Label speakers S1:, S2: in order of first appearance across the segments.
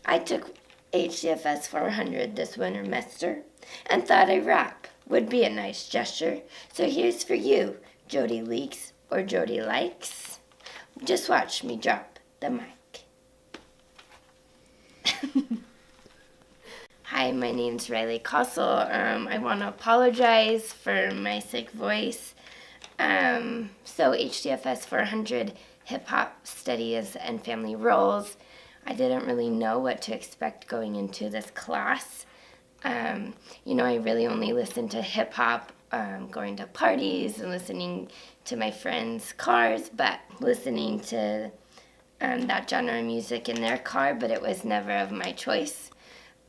S1: I took HDFS 400 this winter semester and thought a rap would be a nice gesture. So here's for you, Jody Leaks or Jody Likes. Just watch me drop the mic. Hi, my name's Riley Kossol. I want to apologize for my sick voice. So HDFS 400 hip-hop studies and family roles. I didn't really know what to expect going into this class. I really only listened to hip-hop going to parties and listening to my friends' cars, but listening to that genre of music in their car, but it was never of my choice.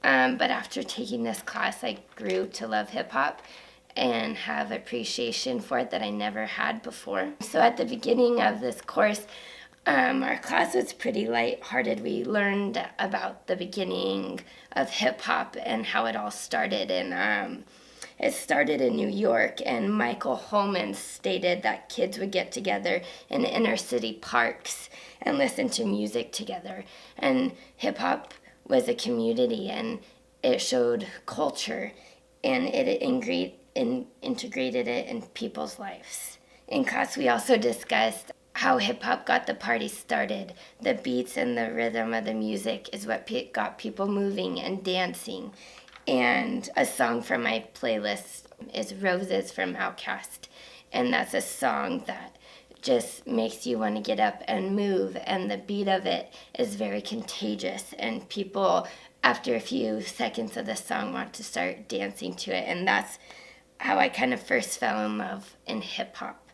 S1: But after taking this class, I grew to love hip-hop and have appreciation for it that I never had before. So at the beginning of this course, our class was pretty lighthearted. We learned about the beginning of hip-hop and how it all started. And it started in New York, and Michael Holman stated that kids would get together in inner city parks and listen to music together. And hip-hop was a community, and it showed culture, and it integrated it in people's lives. In class, we also discussed how hip-hop got the party started. The beats and the rhythm of the music is what got people moving and dancing. And a song from my playlist is Roses from Outkast. And that's a song that just makes you want to get up and move. And the beat of it is very contagious. And people, after a few seconds of the song, want to start dancing to it. And that's how I kind of first fell in love in hip-hop.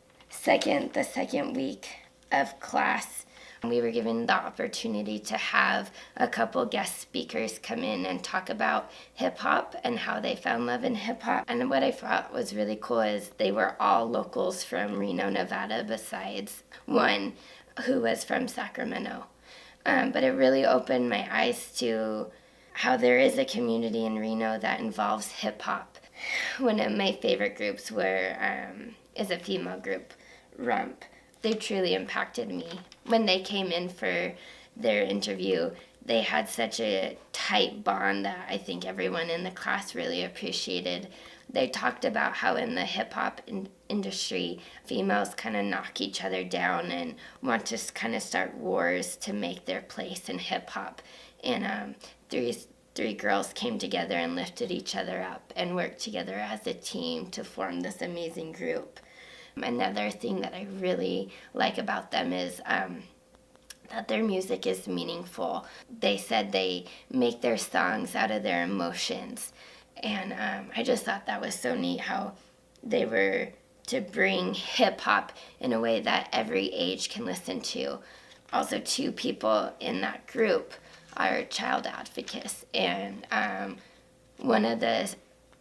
S1: The second week of class, we were given the opportunity to have a couple guest speakers come in and talk about hip-hop and how they found love in hip-hop. And what I thought was really cool is they were all locals from Reno, Nevada, besides one who was from Sacramento. But it really opened my eyes to how there is a community in Reno that involves hip-hop. One of my favorite groups is a female group, Rump. They truly impacted me. When they came in for their interview, they had such a tight bond that I think everyone in the class really appreciated. They talked about how in the hip-hop industry, females kind of knock each other down and want to kind of start wars to make their place in hip-hop. And three girls came together and lifted each other up and worked together as a team to form this amazing group. Another thing that I really like about them is that their music is meaningful. They said they make their songs out of their emotions. And I just thought that was so neat how they were to bring hip-hop in a way that every age can listen to. Also, two people in that group are child advocates. And one of the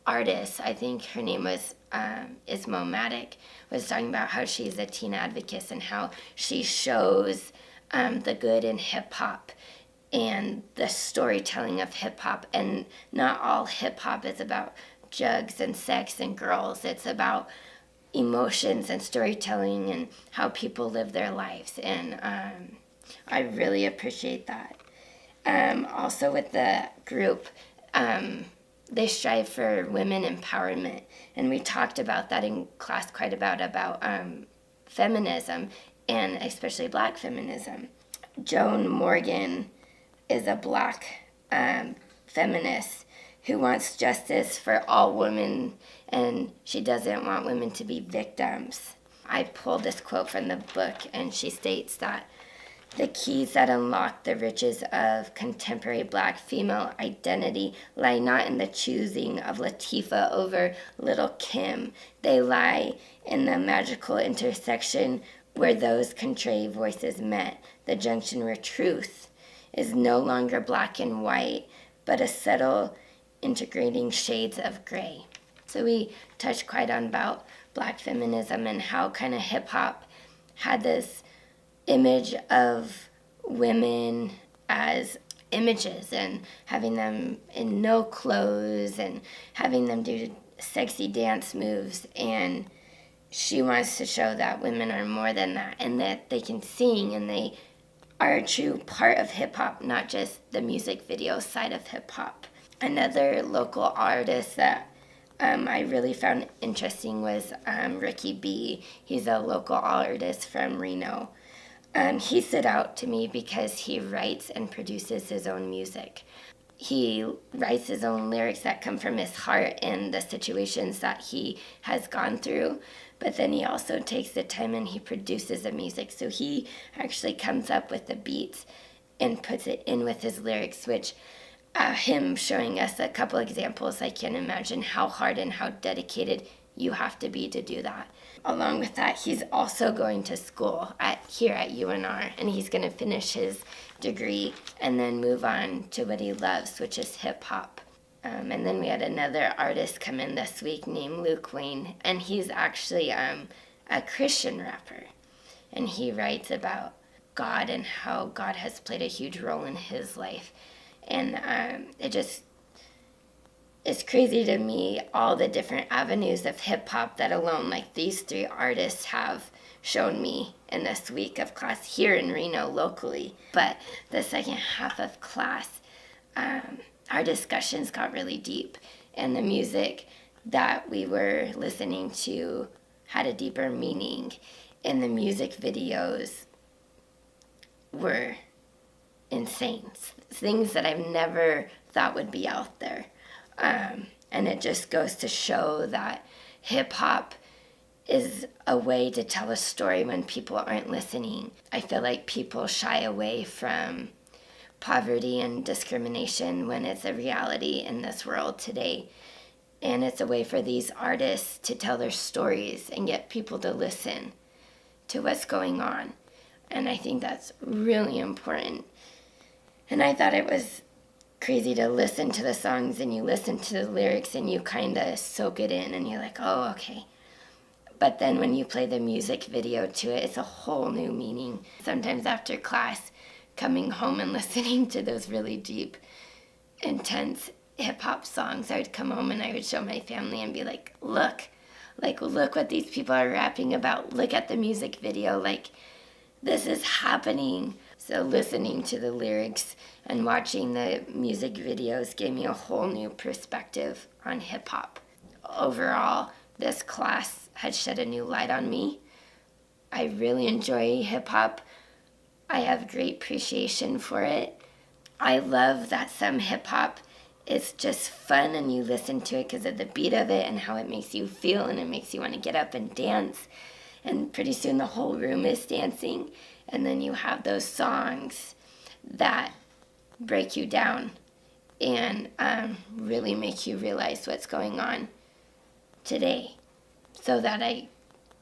S1: artists, I think her name was Ismo Matic, was talking about how she's a teen advocate and how she shows the good in hip-hop and the storytelling of hip-hop. And not all hip-hop is about drugs and sex and girls. It's about emotions and storytelling and how people live their lives. And I really appreciate that. Also with the group, they strive for women empowerment, and we talked about that in class quite about feminism, and especially Black feminism. Joan Morgan is a Black feminist who wants justice for all women, and she doesn't want women to be victims. I pulled this quote from the book, and she states that the keys that unlock the riches of contemporary Black female identity lie not in the choosing of Latifah over Little Kim. They lie in the magical intersection where those contrary voices met, the junction where truth is no longer black and white, but a subtle integrating shades of gray. So we touched quite on about Black feminism and how kind of hip-hop had this image of women as images and having them in no clothes and having them do sexy dance moves. And she wants to show that women are more than that and that they can sing and they are a true part of hip hop, not just the music video side of hip hop. Another local artist that I really found interesting was Ricky B. He's a local artist from Reno. He stood out to me because he writes and produces his own music. He writes his own lyrics that come from his heart and the situations that he has gone through, but then he also takes the time and he produces the music. So he actually comes up with the beats and puts it in with his lyrics, which him showing us a couple examples, I can imagine how hard and how dedicated you have to be to do that. Along with that, he's also going to school here at UNR, and he's going to finish his degree and then move on to what he loves, which is hip hop. And then we had another artist come in this week named Luke Wayne, and he's actually a Christian rapper, and he writes about God and how God has played a huge role in his life. And it's crazy to me, all the different avenues of hip hop that alone, like these three artists have shown me in this week of class here in Reno locally. But the second half of class, our discussions got really deep, and the music that we were listening to had a deeper meaning, and the music videos were insane. Things that I've never thought would be out there. And it just goes to show that hip hop is a way to tell a story when people aren't listening. I feel like people shy away from poverty and discrimination when it's a reality in this world today. And it's a way for these artists to tell their stories and get people to listen to what's going on. And I think that's really important. And I thought it was crazy to listen to the songs and you listen to the lyrics and you kind of soak it in and you're like, oh, okay. But then when you play the music video to it, it's a whole new meaning. Sometimes after class, coming home and listening to those really deep, intense hip-hop songs, I would come home and I would show my family and be like, look what these people are rapping about. Look at the music video. Like, this is happening. So listening to the lyrics and watching the music videos gave me a whole new perspective on hip-hop. Overall, this class has shed a new light on me. I really enjoy hip-hop. I have great appreciation for it. I love that some hip-hop is just fun and you listen to it because of the beat of it and how it makes you feel, and it makes you want to get up and dance. And pretty soon the whole room is dancing. And then you have those songs that break you down and really make you realize what's going on today. So that I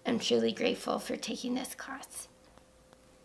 S1: am truly grateful for taking this class.